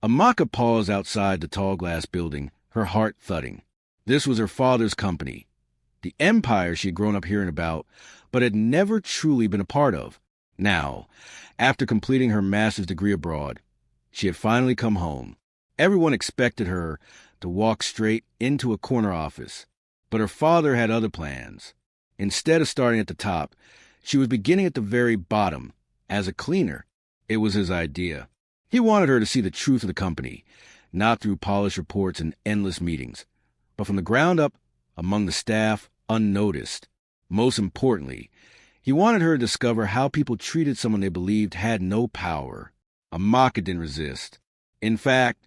Amaka paused outside the tall glass building, her heart thudding. This was her father's company, the empire she had grown up hearing about, but had never truly been a part of. Now, after completing her master's degree abroad, she had finally come home. Everyone expected her to walk straight into a corner office, but her father had other plans. Instead of starting at the top, she was beginning at the very bottom, as a cleaner. It was his idea. He wanted her to see the truth of the company, not through polished reports and endless meetings, but from the ground up, among the staff, unnoticed. Most importantly, he wanted her to discover how people treated someone they believed had no power. Amaka didn't resist. In fact,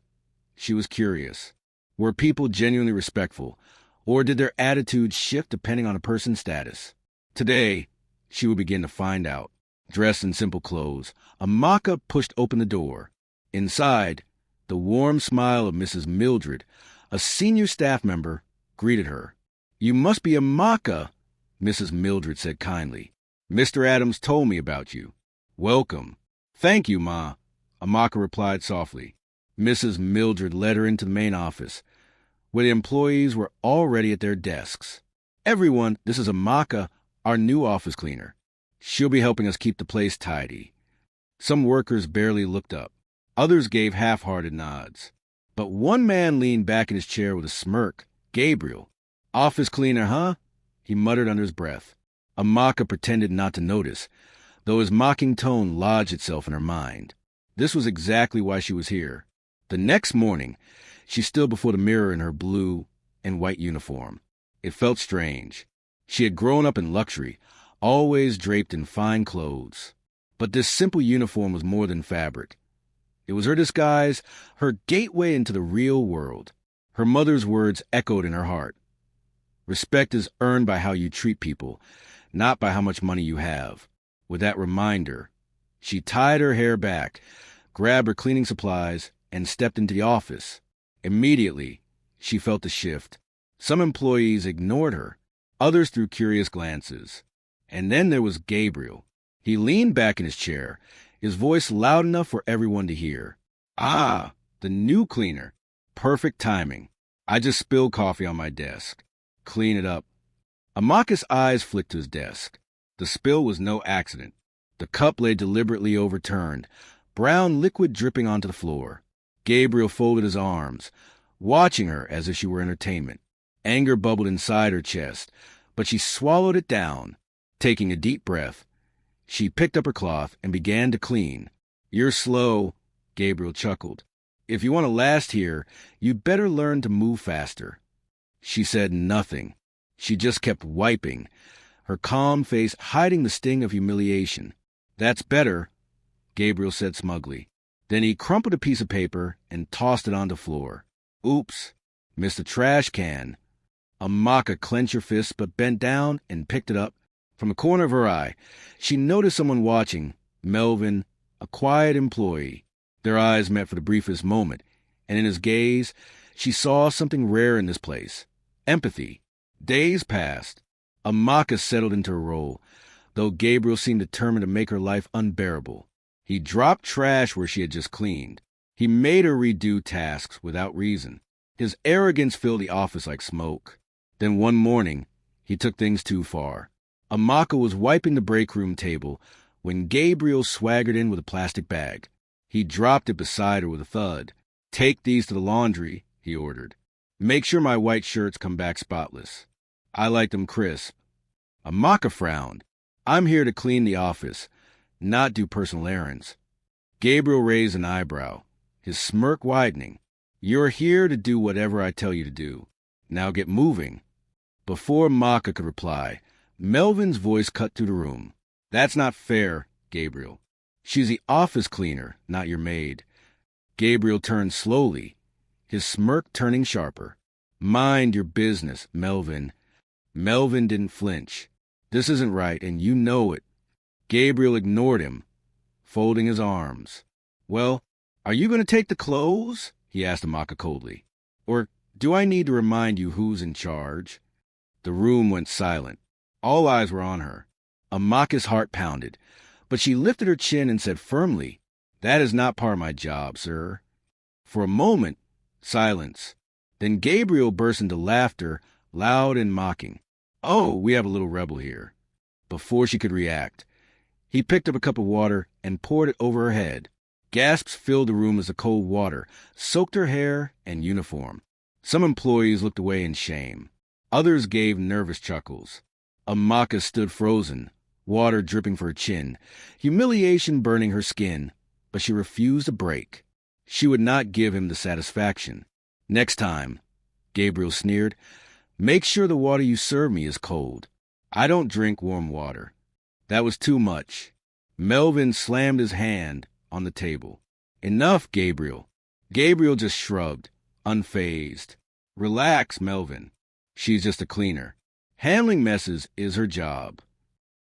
she was curious. Were people genuinely respectful, or did their attitudes shift depending on a person's status? Today, she would begin to find out. Dressed in simple clothes, Amaka pushed open the door. Inside, the warm smile of Mrs. Mildred, a senior staff member, greeted her. "You must be Amaka," Mrs. Mildred said kindly. "Mr. Adams told me about you." "Welcome." "Thank you, Ma," Amaka replied softly. Mrs. Mildred led her into the main office, where the employees were already at their desks. "Everyone, this is Amaka, our new office cleaner. She'll be helping us keep the place tidy." Some workers barely looked up. Others gave half-hearted nods. But one man leaned back in his chair with a smirk. "Gabriel. Office cleaner, huh?" he muttered under his breath. Amaka pretended not to notice, though his mocking tone lodged itself in her mind. This was exactly why she was here. The next morning, she stood before the mirror in her blue and white uniform. It felt strange. She had grown up in luxury, always draped in fine clothes. But this simple uniform was more than fabric. It was her disguise, her gateway into the real world. Her mother's words echoed in her heart. Respect is earned by how you treat people, not by how much money you have. With that reminder, she tied her hair back, grabbed her cleaning supplies, and stepped into the office. Immediately, she felt the shift. Some employees ignored her. Others threw curious glances. And then there was Gabriel. He leaned back in his chair, his voice loud enough for everyone to hear. "Ah, the new cleaner. Perfect timing. I just spilled coffee on my desk. Clean it up." Amaka's eyes flicked to his desk. The spill was no accident. The cup lay deliberately overturned, brown liquid dripping onto the floor. Gabriel folded his arms, watching her as if she were entertainment. Anger bubbled inside her chest, but she swallowed it down. Taking a deep breath, she picked up her cloth and began to clean. "You're slow," Gabriel chuckled. "If you want to last here, you'd better learn to move faster." She said nothing. She just kept wiping, her calm face hiding the sting of humiliation. "That's better," Gabriel said smugly. Then he crumpled a piece of paper and tossed it on the floor. "Oops, missed the trash can." Amaka clenched her fists but bent down and picked it up. From the corner of her eye, she noticed someone watching, Melvin, a quiet employee. Their eyes met for the briefest moment, and in his gaze, she saw something rare in this place. Empathy. Days passed. Amaka settled into her role, though Gabriel seemed determined to make her life unbearable. He dropped trash where she had just cleaned. He made her redo tasks without reason. His arrogance filled the office like smoke. Then one morning, he took things too far. Amaka was wiping the break room table when Gabriel swaggered in with a plastic bag. He dropped it beside her with a thud. "Take these to the laundry," he ordered. "Make sure my white shirts come back spotless. I like them crisp." Amaka frowned. "I'm here to clean the office, not do personal errands." Gabriel raised an eyebrow, his smirk widening. "You're here to do whatever I tell you to do. Now get moving." Before Amaka could reply, Melvin's voice cut through the room. "That's not fair, Gabriel. She's the office cleaner, not your maid." Gabriel turned slowly, his smirk turning sharper. "Mind your business, Melvin." Melvin didn't flinch. "This isn't right, and you know it." Gabriel ignored him, folding his arms. "Well, are you going to take the clothes?" he asked Amaka coldly. "Or do I need to remind you who's in charge?" The room went silent. All eyes were on her. Amaka's heart pounded, but she lifted her chin and said firmly, "That is not part of my job, sir." For a moment, silence. Then Gabriel burst into laughter, loud and mocking. "Oh, we have a little rebel here." Before she could react, he picked up a cup of water and poured it over her head. Gasps filled the room as the cold water soaked her hair and uniform. Some employees looked away in shame. Others gave nervous chuckles. Amaka stood frozen, water dripping from her chin, humiliation burning her skin, but she refused to break. She would not give him the satisfaction. "Next time," Gabriel sneered, "make sure the water you serve me is cold. I don't drink warm water." That was too much. Melvin slammed his hand on the table. "Enough, Gabriel." Gabriel just shrugged, unfazed. "Relax, Melvin. She's just a cleaner. Handling messes is her job."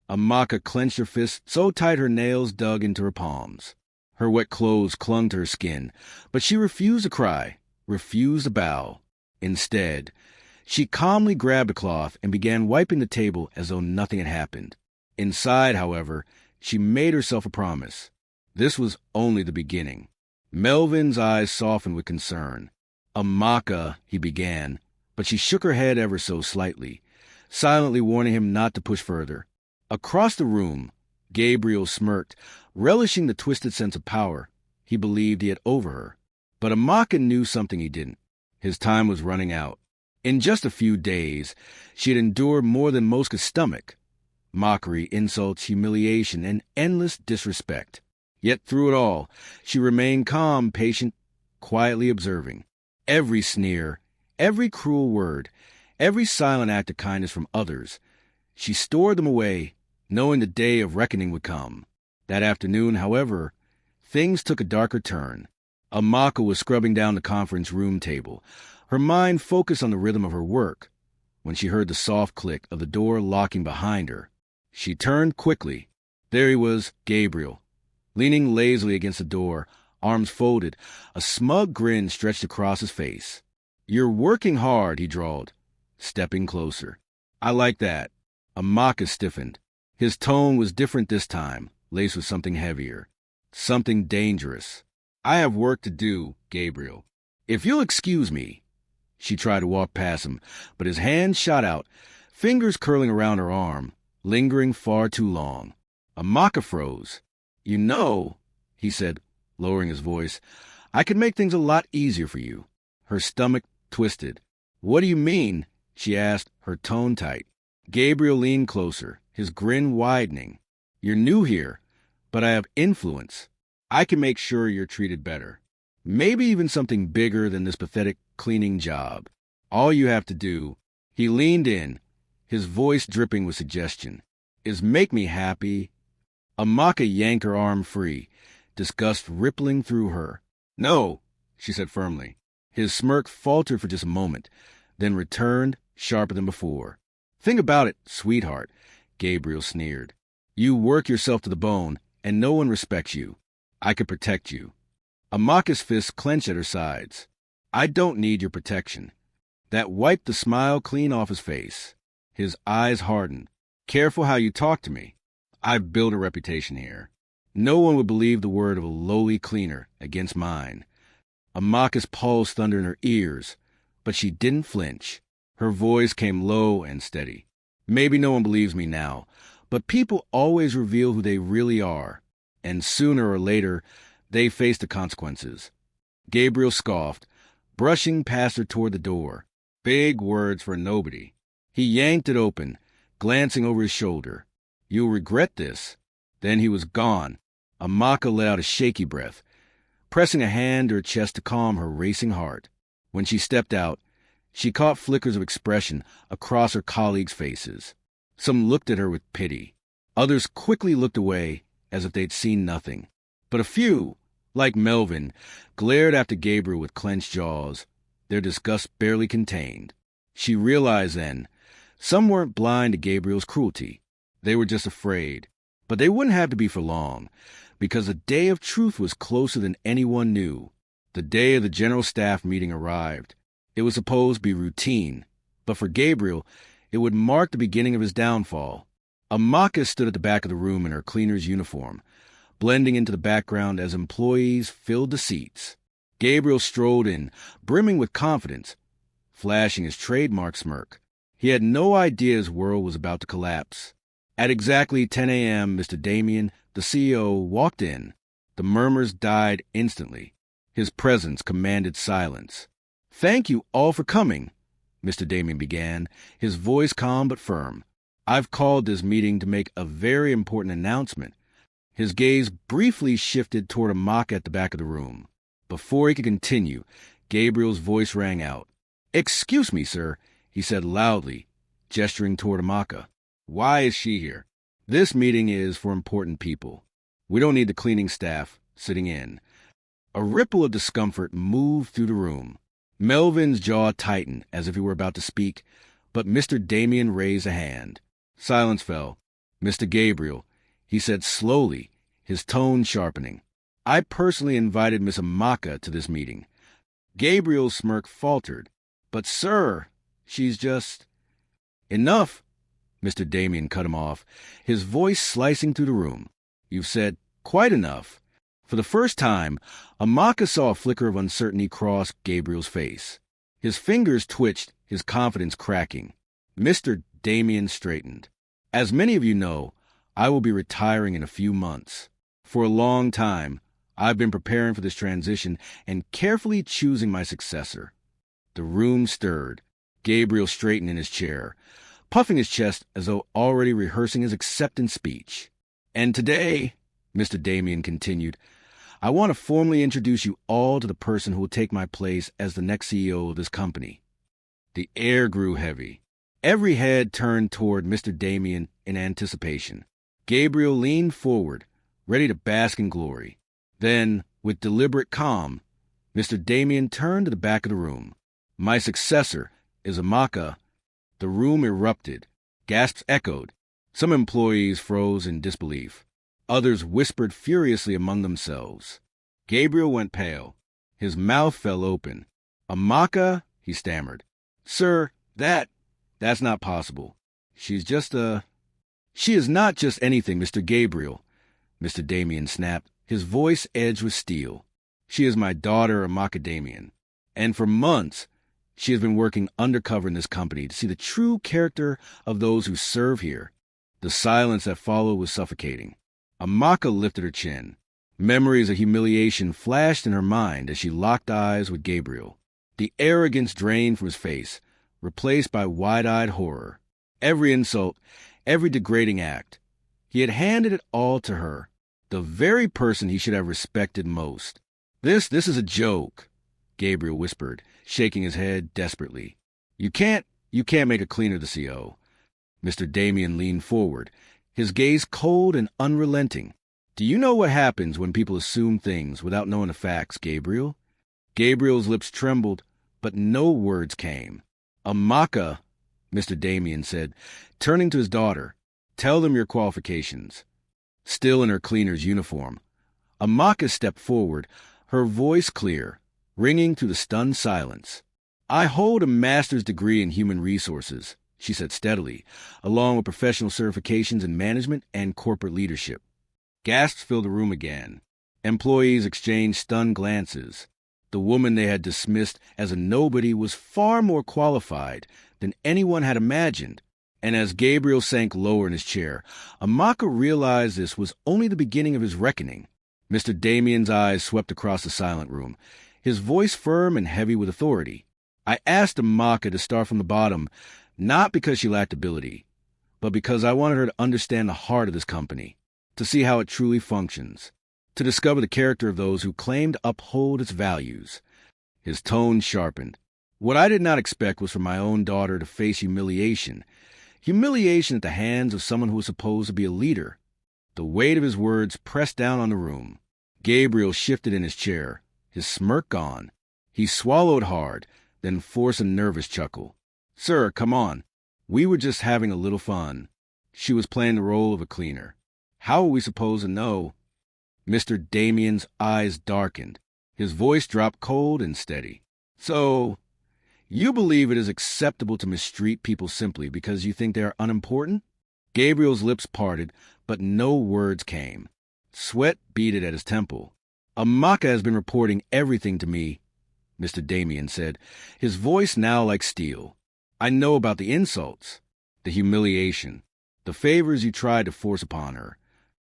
Amaka clenched her fists so tight her nails dug into her palms. Her wet clothes clung to her skin, but she refused to cry, refused to bow. Instead, she calmly grabbed a cloth and began wiping the table as though nothing had happened. Inside, however, she made herself a promise. This was only the beginning. Melvin's eyes softened with concern. "Amaka," he began, but she shook her head ever so slightly, silently warning him not to push further. Across the room, Gabriel smirked, relishing the twisted sense of power he believed he had over her. But Amaka knew something he didn't. His time was running out. In just a few days, she had endured more than most could stomach. Mockery, insults, humiliation, and endless disrespect. Yet through it all, she remained calm, patient, quietly observing. Every sneer, every cruel word, every silent act of kindness from others, she stored them away, knowing the day of reckoning would come. That afternoon, however, things took a darker turn. Amaka was scrubbing down the conference room table, her mind focused on the rhythm of her work, when she heard the soft click of the door locking behind her. She turned quickly. There he was, Gabriel, leaning lazily against the door, arms folded, a smug grin stretched across his face. "You're working hard," he drawled, stepping closer. "I like that." Amaka stiffened. His tone was different this time, laced with something heavier, something dangerous. "I have work to do, Gabriel. If you'll excuse me." She tried to walk past him, but his hand shot out, fingers curling around her arm, lingering far too long. Amaka froze. "You know," he said, lowering his voice, "I could make things a lot easier for you." Her stomach twisted. "What do you mean?" she asked, her tone tight. Gabriel leaned closer, his grin widening. "You're new here, but I have influence. I can make sure you're treated better. Maybe even something bigger than this pathetic cleaning job. All you have to do," he leaned in, his voice dripping with suggestion, "is make me happy." Amaka yanked her arm free, disgust rippling through her. "No," she said firmly. His smirk faltered for just a moment, then returned, sharper than before. "Think about it, sweetheart," Gabriel sneered. "You work yourself to the bone, and no one respects you. I could protect you." Amaka's fists clenched at her sides. "I don't need your protection." That wiped the smile clean off his face. His eyes hardened. "Careful how you talk to me. I've built a reputation here. No one would believe the word of a lowly cleaner against mine." Amaka's pulse thundered in her ears, but she didn't flinch. Her voice came low and steady. "Maybe no one believes me now, but people always reveal who they really are, and sooner or later, they face the consequences." Gabriel scoffed, brushing past her toward the door. Big words for nobody. He yanked it open, glancing over his shoulder. "You'll regret this." Then he was gone. Amaka let out a shaky breath, pressing a hand to her chest to calm her racing heart. When she stepped out, she caught flickers of expression across her colleagues' faces. Some looked at her with pity. Others quickly looked away as if they'd seen nothing. But a few, like Melvin, glared after Gabriel with clenched jaws, their disgust barely contained. She realized then, some weren't blind to Gabriel's cruelty. They were just afraid. But they wouldn't have to be for long, because the day of truth was closer than anyone knew. The day of the general staff meeting arrived. It was supposed to be routine, but for Gabriel, it would mark the beginning of his downfall. Amaka stood at the back of the room in her cleaner's uniform, blending into the background as employees filled the seats. Gabriel strolled in, brimming with confidence, flashing his trademark smirk. He had no idea his world was about to collapse. At exactly 10 a.m., Mr. Damien, the CEO, walked in. The murmurs died instantly. His presence commanded silence. "Thank you all for coming," Mr. Damien began, his voice calm but firm. "I've called this meeting to make a very important announcement." His gaze briefly shifted toward Amaka at the back of the room. Before he could continue, Gabriel's voice rang out. "Excuse me, sir," he said loudly, gesturing toward Amaka. "Why is she here?" "This meeting is for important people. We don't need the cleaning staff sitting in." A ripple of discomfort moved through the room. Melvin's jaw tightened as if he were about to speak, but Mr. Damien raised a hand. Silence fell. "Mr. Gabriel," he said slowly, his tone sharpening, "I personally invited Miss Amaka to this meeting." Gabriel's smirk faltered. "But, sir, she's just—" "Enough!" Mr. Damien cut him off, his voice slicing through the room. "You've said quite enough." For the first time, Amaka saw a flicker of uncertainty cross Gabriel's face. His fingers twitched, his confidence cracking. Mr. Damien straightened. "As many of you know, I will be retiring in a few months. For a long time, I've been preparing for this transition and carefully choosing my successor." The room stirred. Gabriel straightened in his chair, puffing his chest as though already rehearsing his acceptance speech. "And today," Mr. Damien continued, "I want to formally introduce you all to the person who will take my place as the next CEO of this company." The air grew heavy. Every head turned toward Mr. Damien in anticipation. Gabriel leaned forward, ready to bask in glory. Then, with deliberate calm, Mr. Damien turned to the back of the room. "My successor is Amaka." The room erupted. Gasps echoed. Some employees froze in disbelief. Others whispered furiously among themselves. Gabriel went pale. His mouth fell open. "Amaka," he stammered. "Sir, that's not possible. She's just a—" "She is not just anything, Mr. Gabriel," Mr. Damien snapped, his voice edged with steel. "She is my daughter, Amaka Damien. And for months, she has been working undercover in this company to see the true character of those who serve here." The silence that followed was suffocating. Amaka lifted her chin. Memories of humiliation flashed in her mind as she locked eyes with Gabriel. The arrogance drained from his face, replaced by wide-eyed horror. Every insult, every degrading act. He had handed it all to her, the very person he should have respected most. This is a joke," Gabriel whispered, shaking his head desperately. You can't make a cleaner the CO." Mr. Damien leaned forward, his gaze cold and unrelenting. "Do you know what happens when people assume things without knowing the facts, Gabriel?" Gabriel's lips trembled, but no words came. "Amaka," Mr. Damien said, turning to his daughter, "tell them your qualifications." Still in her cleaner's uniform, Amaka stepped forward, her voice clear, ringing through the stunned silence. "I hold a master's degree in human resources," she said steadily, "along with professional certifications in management and corporate leadership." Gasps filled the room again. Employees exchanged stunned glances. The woman they had dismissed as a nobody was far more qualified than anyone had imagined. And as Gabriel sank lower in his chair, Amaka realized this was only the beginning of his reckoning. Mr. Damien's eyes swept across the silent room, his voice firm and heavy with authority. "I asked Amaka to start from the bottom, not because she lacked ability, but because I wanted her to understand the heart of this company, to see how it truly functions, to discover the character of those who claim to uphold its values." His tone sharpened. "What I did not expect was for my own daughter to face humiliation. Humiliation at the hands of someone who was supposed to be a leader." The weight of his words pressed down on the room. Gabriel shifted in his chair, his smirk gone. He swallowed hard, then forced a nervous chuckle. "Sir, come on. We were just having a little fun." She was playing the role of a cleaner. "How are we supposed to know?" Mr. Damien's eyes darkened. His voice dropped cold and steady. "So, you believe it is acceptable to mistreat people simply because you think they are unimportant?" Gabriel's lips parted, but no words came. Sweat beaded at his temple. Amaka has been reporting everything to me, Mr. Damien said, his voice now like steel. I know about the insults, the humiliation, the favors you tried to force upon her.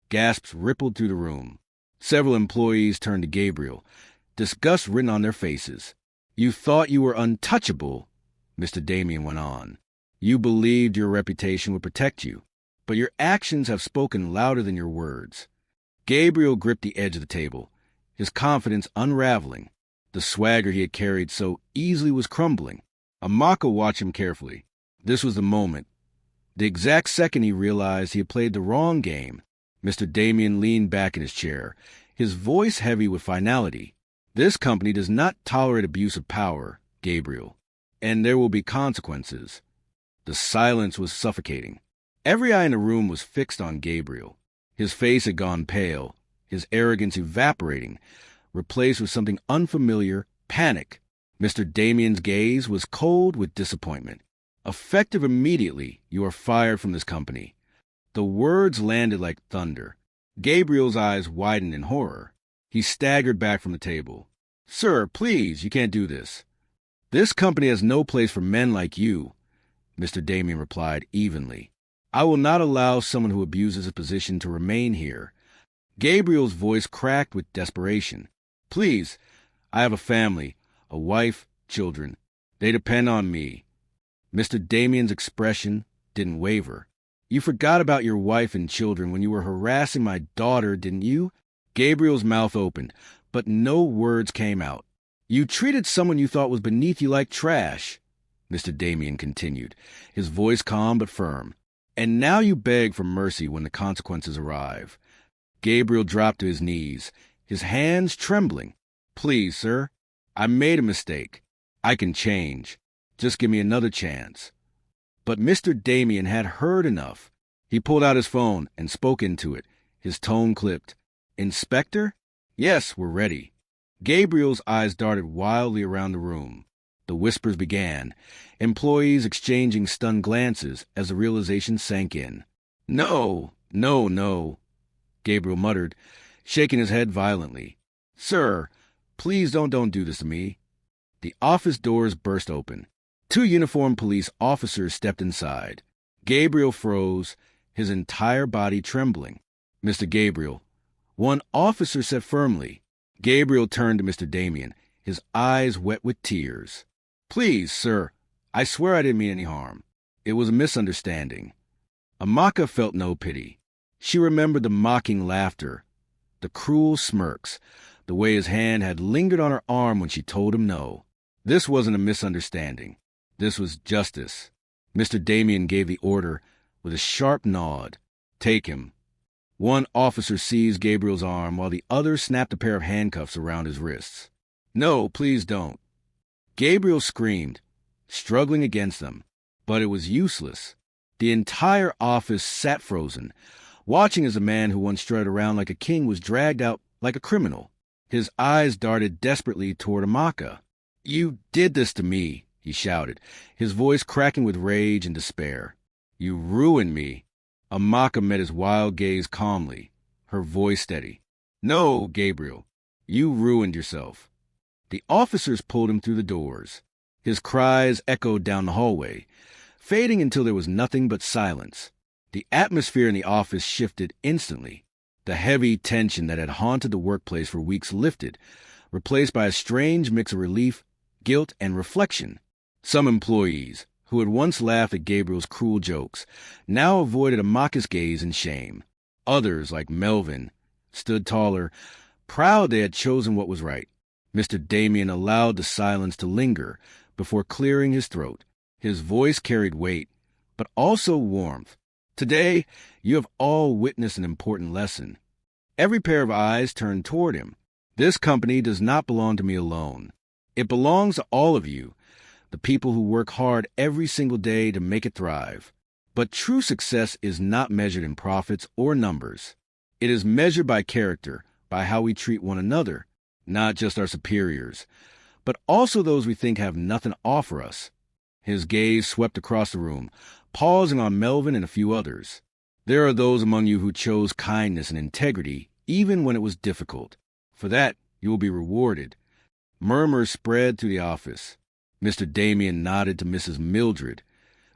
Gasps rippled through the room. Several employees turned to Gabriel, disgust written on their faces. You thought you were untouchable, Mr. Damien went on. You believed your reputation would protect you, but your actions have spoken louder than your words. Gabriel gripped the edge of the table, his confidence unraveling. The swagger he had carried so easily was crumbling. Amaka watched him carefully. This was the moment. The exact second he realized he had played the wrong game. Mr. Damien leaned back in his chair, his voice heavy with finality. This company does not tolerate abuse of power, Gabriel, and there will be consequences. The silence was suffocating. Every eye in the room was fixed on Gabriel. His face had gone pale, his arrogance evaporating, replaced with something unfamiliar, panic. Mr. Damien's gaze was cold with disappointment. Effective immediately, you are fired from this company. The words landed like thunder. Gabriel's eyes widened in horror. He staggered back from the table. Sir, please, you can't do this. This company has no place for men like you, Mr. Damien replied evenly. I will not allow someone who abuses a position to remain here. Gabriel's voice cracked with desperation. Please, I have a family, a wife, children. They depend on me. Mr. Damien's expression didn't waver. You forgot about your wife and children when you were harassing my daughter, didn't you? Gabriel's mouth opened, but no words came out. You treated someone you thought was beneath you like trash, Mr. Damien continued, his voice calm but firm. And now you beg for mercy when the consequences arrive. Gabriel dropped to his knees, his hands trembling. Please, sir, I made a mistake. I can change. Just give me another chance. But Mr. Damien had heard enough. He pulled out his phone and spoke into it, his tone clipped. Inspector? Yes, we're ready. Gabriel's eyes darted wildly around the room. The whispers began, employees exchanging stunned glances as the realization sank in. No, no, no, Gabriel muttered, shaking his head violently. Sir, please don't do this to me. The office doors burst open. 2 uniformed police officers stepped inside. Gabriel froze, his entire body trembling. Mr. Gabriel. One officer said firmly. Gabriel turned to Mr. Damien, his eyes wet with tears. Please, sir, I swear I didn't mean any harm. It was a misunderstanding. Amaka felt no pity. She remembered the mocking laughter, the cruel smirks, the way his hand had lingered on her arm when she told him no. This wasn't a misunderstanding. This was justice. Mr. Damien gave the order with a sharp nod. Take him. One officer seized Gabriel's arm while the other snapped a pair of handcuffs around his wrists. No, please don't. Gabriel screamed, struggling against them, but it was useless. The entire office sat frozen, watching as a man who once strutted around like a king was dragged out like a criminal. His eyes darted desperately toward Amaka. You did this to me, he shouted, his voice cracking with rage and despair. You ruined me. Amaka met his wild gaze calmly, her voice steady. No, Gabriel, you ruined yourself. The officers pulled him through the doors. His cries echoed down the hallway, fading until there was nothing but silence. The atmosphere in the office shifted instantly. The heavy tension that had haunted the workplace for weeks lifted, replaced by a strange mix of relief, guilt, and reflection. Some employees, who had once laughed at Gabriel's cruel jokes, now avoided Amaka's gaze in shame. Others, like Melvin, stood taller, proud they had chosen what was right. Mr. Damien allowed the silence to linger before clearing his throat. His voice carried weight, but also warmth. Today, you have all witnessed an important lesson. Every pair of eyes turned toward him. This company does not belong to me alone. It belongs to all of you, the people who work hard every single day to make it thrive. But true success is not measured in profits or numbers. It is measured by character, by how we treat one another, not just our superiors, but also those we think have nothing to offer us. His gaze swept across the room, pausing on Melvin and a few others. There are those among you who chose kindness and integrity, even when it was difficult. For that, you will be rewarded. Murmurs spread through the office. Mr. Damien nodded to Mrs. Mildred,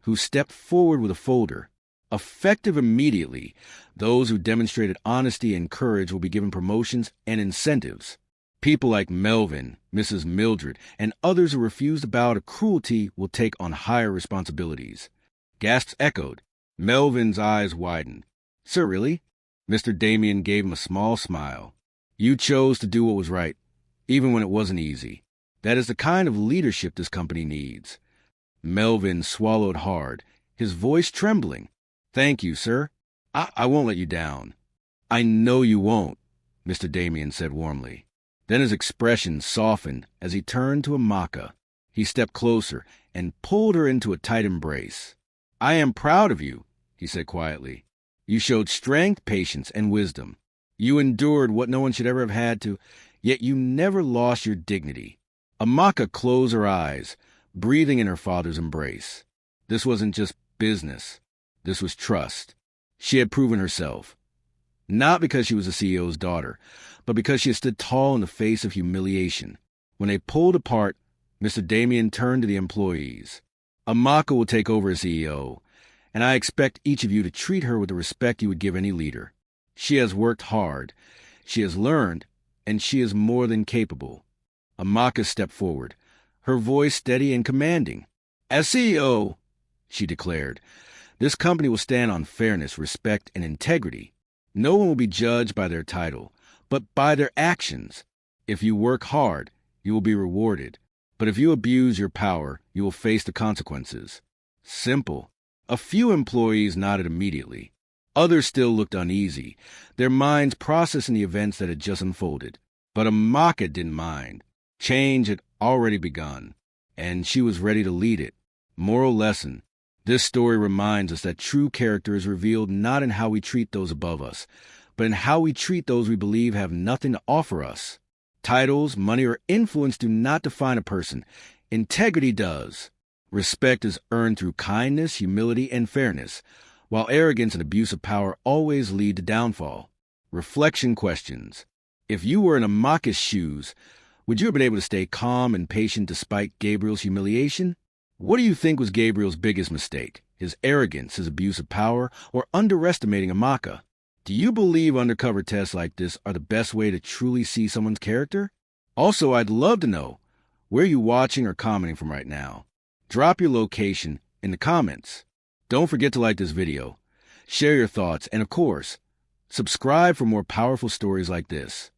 who stepped forward with a folder. Effective immediately, those who demonstrated honesty and courage will be given promotions and incentives. People like Melvin, Mrs. Mildred, and others who refused to bow to cruelty will take on higher responsibilities. Gasps echoed. Melvin's eyes widened. Sir, really? Mr. Damien gave him a small smile. You chose to do what was right, even when it wasn't easy. That is the kind of leadership this company needs. Melvin swallowed hard, his voice trembling. Thank you, sir. I won't let you down. I know you won't, Mr. Damien said warmly. Then his expression softened as he turned to Amaka. He stepped closer and pulled her into a tight embrace. I am proud of you, he said quietly. You showed strength, patience, and wisdom. You endured what no one should ever have had to, yet you never lost your dignity. Amaka closed her eyes, breathing in her father's embrace. This wasn't just business. This was trust. She had proven herself. Not because she was the CEO's daughter, but because she had stood tall in the face of humiliation. When they pulled apart, Mr. Damien turned to the employees. Amaka will take over as CEO, and I expect each of you to treat her with the respect you would give any leader. She has worked hard, she has learned, and she is more than capable. Amaka stepped forward, her voice steady and commanding. As CEO, she declared, this company will stand on fairness, respect, and integrity. No one will be judged by their title, but by their actions. If you work hard, you will be rewarded. But if you abuse your power, you will face the consequences. Simple. A few employees nodded immediately. Others still looked uneasy, their minds processing the events that had just unfolded. But Amaka didn't mind. Change had already begun, and she was ready to lead it. Moral lesson. This story reminds us that true character is revealed not in how we treat those above us, but in how we treat those we believe have nothing to offer us. Titles, money, or influence do not define a person. Integrity does. Respect is earned through kindness, humility, and fairness, while arrogance and abuse of power always lead to downfall. Reflection questions. If you were in Amaka's shoes, would you have been able to stay calm and patient despite Gabriel's humiliation? What do you think was Gabriel's biggest mistake? His arrogance, his abuse of power, or underestimating Amaka? Do you believe undercover tests like this are the best way to truly see someone's character? Also, I'd love to know, where are you watching or commenting from right now? Drop your location in the comments. Don't forget to like this video, share your thoughts, and of course, subscribe for more powerful stories like this.